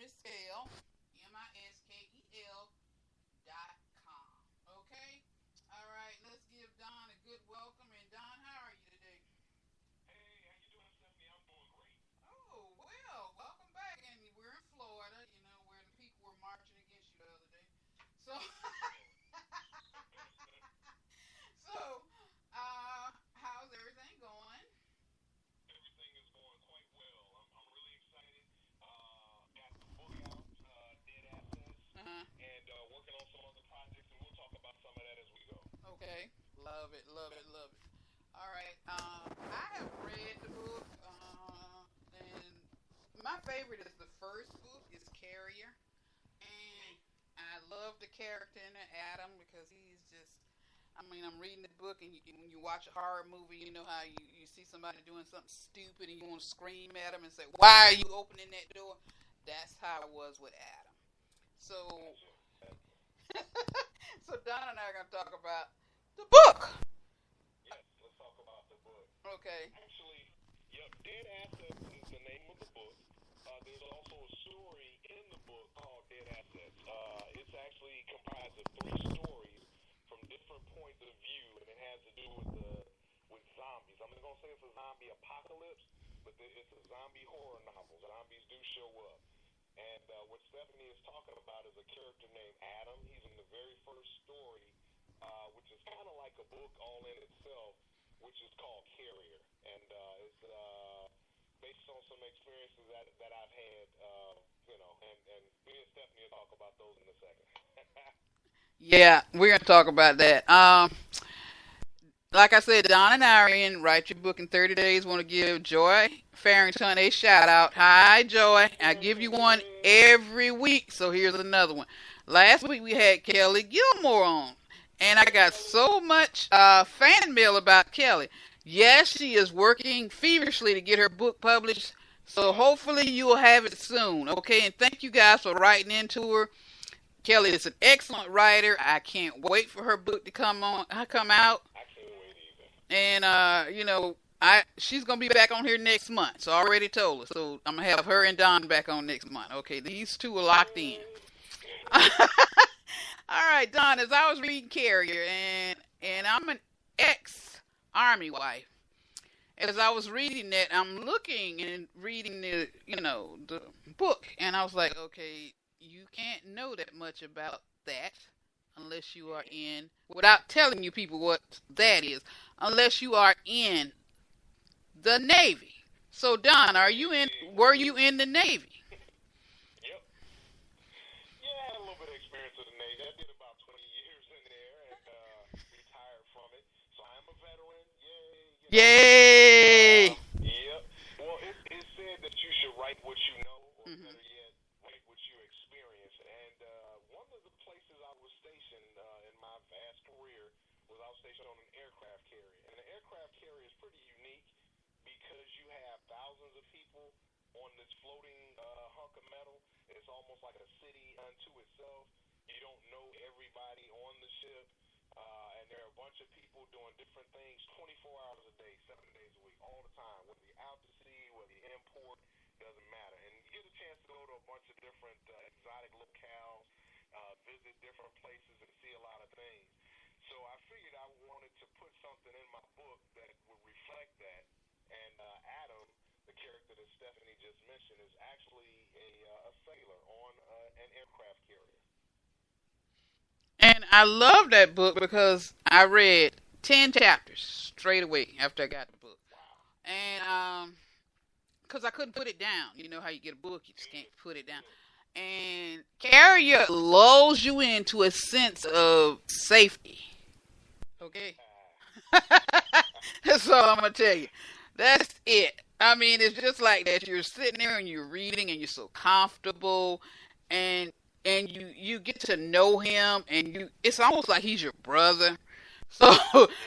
Miskel, Miskel.com. Okay? All right, let's give Don a good welcome. And Don, how are you today? Hey, how you doing, Stephanie? I'm doing great. Oh, well, welcome back. And we're in Florida, where the people were marching against you the other day. So, so, how's everything going? Everything is going quite well. I'm really excited. Got the book out, Dead Assets, Uh-huh. and working on some other projects, and we'll talk about some of that as we go. Okay. Love it, love it, love it. All right. I have read the book, and my favorite is the first book. Is Carrier, and I love the character in it, Adam, because he's just. I mean, I'm reading the book, and when you watch a horror movie, you know how you see somebody doing something stupid, and you want to scream at them and say, "Why are you opening that door?" That's how it was with Adam. So, Gotcha. Gotcha. so Don and I are gonna talk about the book. Yes, let's talk about the book. Okay. Actually, yep, Dead Assets is the name of the book. There's also a story in the book called Dead Assets. It's actually comprised of three stories from different points of view, and it has to do with zombies. I'm not gonna say it's a zombie apocalypse, but it's a zombie horror novel. Zombies do show up. And what Stephanie is talking about is a character named Adam. He's in the very first story, which is kind of like a book all in itself, which is called Carrier, and it's based on some experiences that I've had, and me and Stephanie will talk about those in a second. Yeah, we're gonna talk about that. Like I said, Don and I are in Write Your Book in 30 Days. Want to give Joy Farrington a shout out. Hi, Joy. I give you one every week, so here's another one. Last week we had Kelly Gilmore on, and I got so much fan mail about Kelly. Yes, she is working feverishly to get her book published, so hopefully you will have it soon. Okay, and thank you guys for writing into her. Kelly is an excellent writer. I can't wait for her book to come out. I can't wait either. And I she's gonna be back on here next month. So I already told her. So I'm gonna have her and Don back on next month. Okay, these two are locked in. All right, Don. As I was reading Carrier, and I'm an ex Army wife. As I was reading that, I'm looking and reading the book, and I was like, okay, you can't know that much about that unless you are in, without telling you people what that is, unless you are in the Navy. So Don, were you in the Navy? Yep. Yeah, I had a little bit of experience with the Navy. I did about 20 years in there and retired from it. So I'm a veteran. Yay! Yep. Well, it said that you should write what you know, or Hmm. better yet, write what you experience. And one of the places I was stationed in my vast career was I was stationed on an aircraft carrier. And an aircraft carrier is pretty unique because you have thousands of people on this floating hunk of metal. It's almost like a city unto itself. You don't know everybody on the ship. And there are a bunch of people doing different things 24 hours a day, 7 days a week, all the time. Whether you're out to sea, whether you're in port, doesn't matter. And you get a chance to go to a bunch of different exotic locales, visit different places, and see a lot of things. So I figured I wanted to put something in my book that would reflect that. And Adam, the character that Stephanie just mentioned, is actually a sailor on an aircraft carrier. And I love that book because I read 10 chapters straight away after I got the book. Wow. And because I couldn't put it down. You know how you get a book, you just can't Good. put it down. Good. And Carrier lulls you into a sense of safety. Okay? That's all I'm going to tell you. That's it. I mean, it's just like that. You're sitting there and you're reading and you're so comfortable and you get to know him and it's almost like he's your brother. So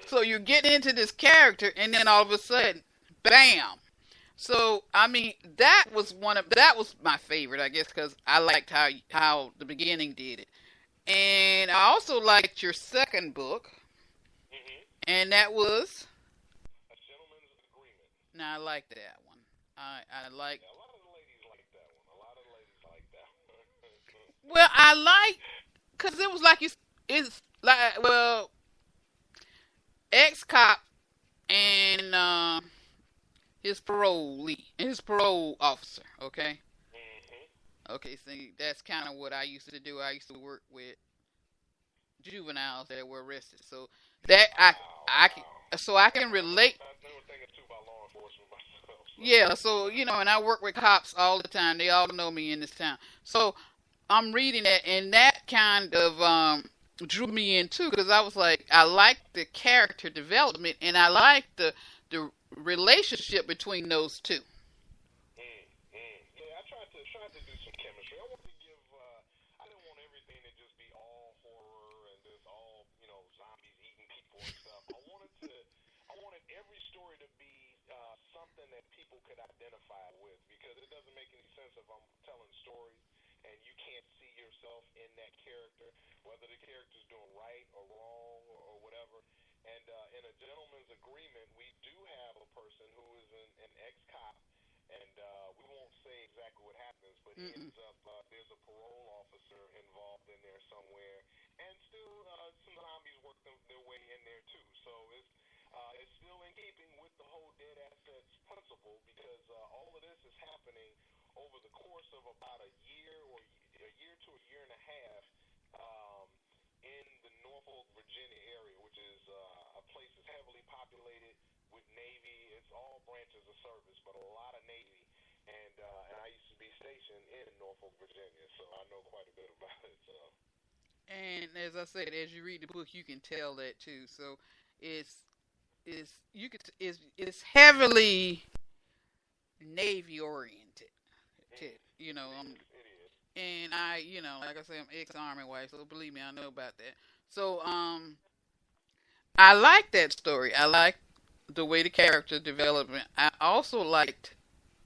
so you're getting into this character and then all of a sudden, bam. So I mean, that was my favorite, I guess, because I liked how the beginning did it, and I also liked your second book, Hmm. and that was. A gentleman's agreement. Now I like that one. I like. Yeah, a lot of the ladies like that one. A lot of the ladies like that Well, I like because it was like it's like well, ex cop and his parole officer. Okay, Mhm. okay. See, that's kind of what I used to do. I used to work with juveniles that were arrested, so that Wow, I can wow. so I can relate. I know a thing or two about law enforcement myself, so. Yeah, so and I work with cops all the time. They all know me in this town. So I'm reading that, and that kind of drew me in too, because I was like, I like the character development, and I like the relationship between those two. Yeah, I tried to do some chemistry. I wanted to give. I didn't want everything to just be all horror and just all zombies eating people and stuff. I wanted every story to be something that people could identify with because it doesn't make any sense if I'm telling stories and you can't see yourself in that character, whether the character's doing right or wrong or whatever. And in a gentleman's agreement, we do have a person who is an ex-cop, and we won't say exactly what happens, but he Mm-mm. ends up there's a parole officer involved in there somewhere, and still some zombies work their way in there too. So it's still in keeping with the whole dead assets principle because all of this is happening over the course of about a year to a year and a half. Um, in the Norfolk, Virginia area, which is a place that's heavily populated with Navy. It's all branches of service, but a lot of Navy. And I used to be stationed in Norfolk, Virginia, so I know quite a bit about it. So And as I said, as you read the book, you can tell that too. So it's it's heavily Navy oriented. it is. And like I said, I'm ex-army wife, so believe me, I know about that. So I like that story. I like the way the character development. I also liked.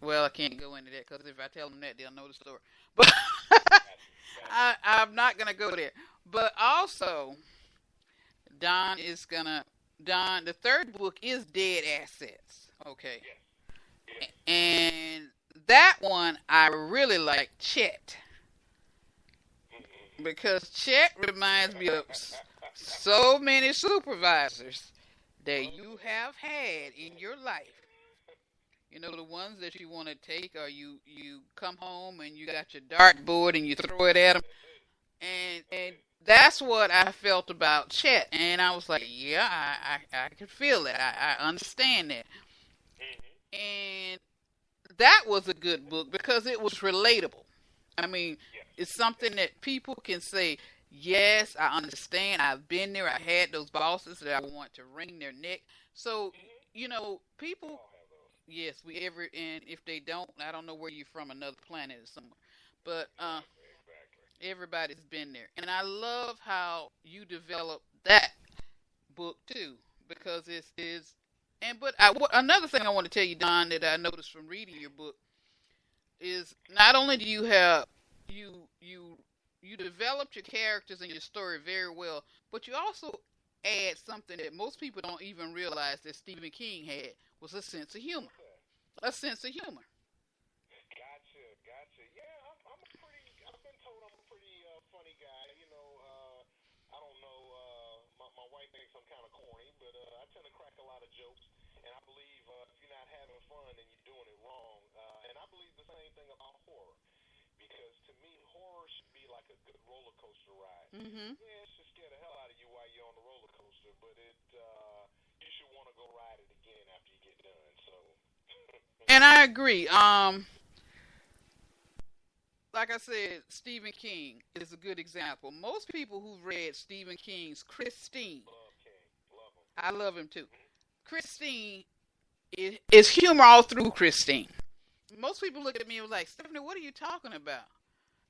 Well, I can't go into that because if I tell them that, they'll know the story. But Got you. I'm not gonna go there. But also, Don is gonna. Don. The third book is Dead Assets. Okay, Yes, yes. and that one I really like Chet because Chet reminds me of so many supervisors that you have had in your life. The ones that you want to take, or you come home and you got your dartboard and you throw it at them, That's it. That's and it. that's what I felt about Chet, and I was like, yeah, I could feel that, I understand that, Mhm. and that was a good book because it was relatable. I mean, Yes. it's Yes. something that people can say, yes, I understand. I've been there. I had those bosses that I want to wring their neck. So, Mhm. We people, all have those. yes, we ever, and if they don't, I don't know where you're from, another planet or somewhere. But Exactly. Exactly. everybody's been there. And I love how you develop that book too, because it's is and but another thing I want to tell you, Don, that I noticed from reading your book is not only do you have you you you developed your characters and your story very well, but you also add something that most people don't even realize that Stephen King had was a sense of humor. What's that? A sense of humor. Gotcha, gotcha. Yeah, I'm a pretty. I've been told I'm a pretty funny guy. I don't know. My wife thinks I'm kind of corny, but I tend to crack a lot of jokes, and I believe if you're not having fun, then you're doing it wrong. And I believe the same thing about horror, because to me, horror should be like a good roller coaster ride. Hmm. Yeah, it should scare the hell out of you while you're on the roller coaster, but you should want to go ride it again after you get done. So. And I agree. Like I said, Stephen King is a good example. Most people who've read Stephen King's Christine, Love King. Love him. I love him too. Christine is humor all through Christine. Most people look at me and was like, Stephanie, what are you talking about?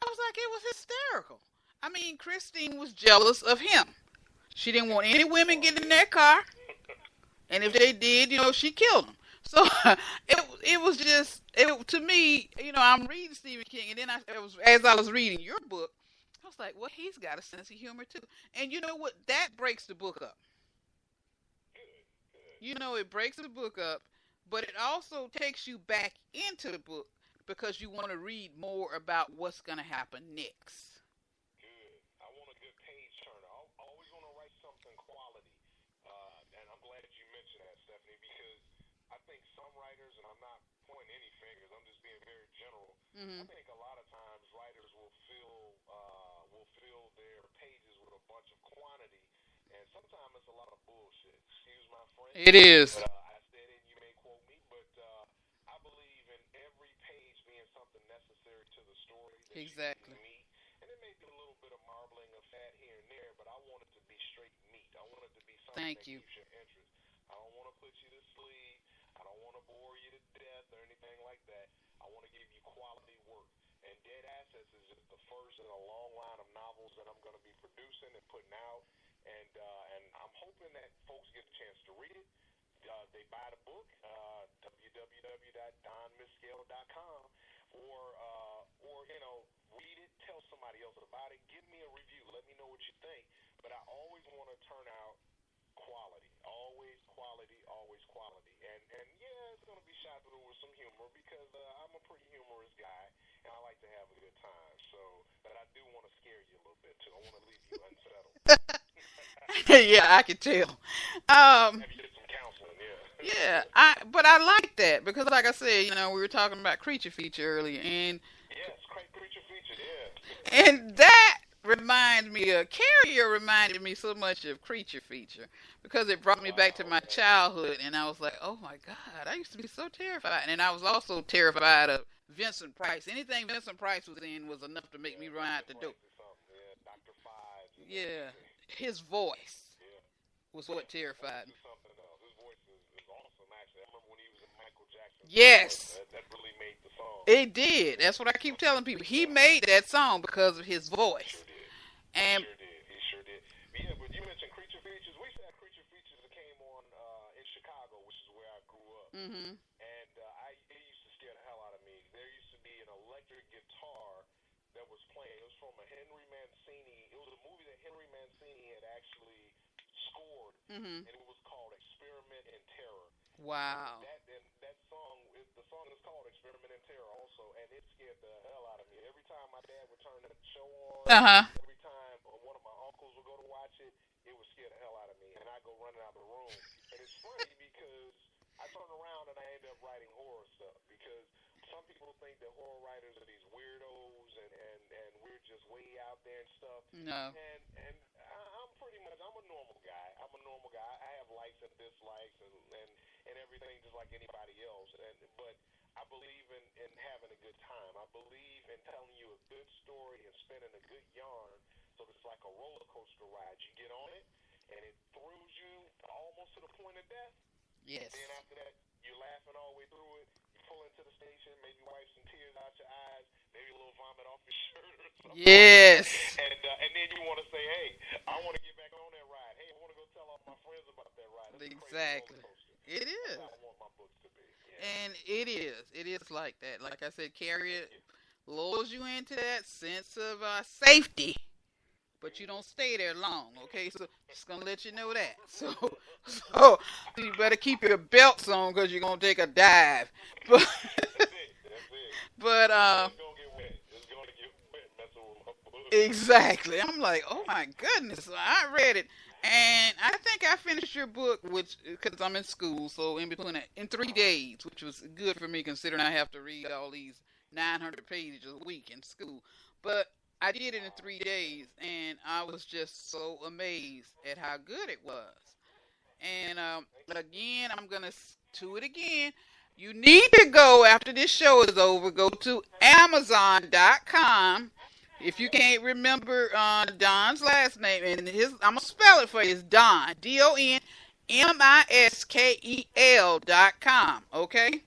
I was like, it was hysterical. I mean, Christine was jealous of him. She didn't want any women getting in their car, and if they did, she killed them. So it was just to me, I'm reading Stephen King, and then as I was reading your book, I was like, well, he's got a sense of humor too. And you know what? That breaks the book up. Good, good. It breaks the book up, but it also takes you back into the book because you want to read more about what's going to happen next. I Mhm. think a lot of times writers will fill their pages with a bunch of quantity, and sometimes it's a lot of bullshit. Excuse my French, It is. but I said it. You may quote me, but I believe in every page being something necessary to the story that you need Exactly. meat, and it may be a little bit of marbling of fat here and there, but I want it to be straight meat. I want it to be something Thank that you. keeps your interest. I don't want to put you to sleep. I don't want to bore you to death or anything like that. I want to give you quality work. And Dead Assets is just the first in a long line of novels that I'm going to be producing and putting out. And I'm hoping that folks get a chance to read it. They buy the book, www.donmiscale.com, or read it, tell somebody else about it, give me a review, let me know what you think. But I always want to turn out quality, always quality, always quality. And yeah, it's gonna be shot through with some humor because I'm a pretty humorous guy and I like to have a good time. So, but I do want to scare you a little bit too. I want to leave you unsettled. Yeah, I can tell. Um, Have you did some counseling? Yeah. yeah, but I like that because, like I said, we were talking about creature feature earlier, Yes, great creature feature. Yeah. and that reminds me of Carrier reminded me so much of Creature Feature because it brought me back to Wow. my Okay. childhood, and I was like, oh my God, I used to be so terrified, and I was also terrified of Vincent Price. Anything Vincent Price was in was enough to make me Yeah, run out Vincent the door. Price is something. Yeah, Doctor Fives and Yeah, everything. his voice Yeah. was what Yeah, his voice terrified me. is something else. His voice is awesome, actually. I remember when he was in Michael Jackson's band. Yes, That really made the song. it did. That's what I keep telling people. He Yeah, made that song because of his he voice, sure did. He and sure did. He sure did. But yeah, but you mentioned Creature Features. We used to have Creature Features that came on in Chicago, which is where I grew up. mhm, And it used to scare the hell out of me. There used to be an electric guitar that was playing. It was from a Henry Mancini. It was a movie that Henry Mancini had actually scored, mhm. and it was called Experiment in Terror. And Wow. that song, the song is called Experiment in Terror also, and it scared the hell out of me. Every time my dad would turn that show on, Uh huh. every time one of my uncles would go to watch it, it would scare the hell out of me, and I'd go running out of the room. And it's funny because I turn around and I end up writing horror stuff because some people think that horror writers are these weirdos and we're just way out there and stuff. No. I'm pretty much I'm a normal guy. I'm a normal guy. I have likes and dislikes and everything just like anybody else. But I believe in having a good time. I believe in telling you a good story and spinning a good yarn. So it's like a roller coaster ride. You get on it and it throws you almost to the point of death. And Yes. then after that, you're laughing all the way through it. You pull into the station, maybe wipe some tears out your eyes, maybe a little vomit off your shirt or something like that. Yes. And then you want to say, hey, I want to get back on that ride. Hey, I want to go tell all my friends about that ride. It's a crazy roller Exactly. coaster. It That's is. how I want my books to be. Yeah. And it is. It is like that. Like I said, Carrier Thank you. lulls you into that sense of safety, but you Mm-hmm. don't stay there long. Okay, so just gonna let you know that. So you better keep your belts on because you're gonna take a dive. But That's it. That's it. but It's gonna get wet. It's gonna get wet messing with my book. exactly. I'm like, oh my goodness. So I read it, and I think I finished your book, which because I'm in school, so in between that, in 3 days, which was good for me considering I have to read all these 900 pages a week in school. But I did it in 3 days, and I was just so amazed at how good it was. And Thank you. again, I'm gonna do it again. You need to go after this show is over. Go to Amazon.com. If you Yep. can't remember Don's last name, and I'm gonna spell it for you. It's Don, DonMiskeel.com. Okay.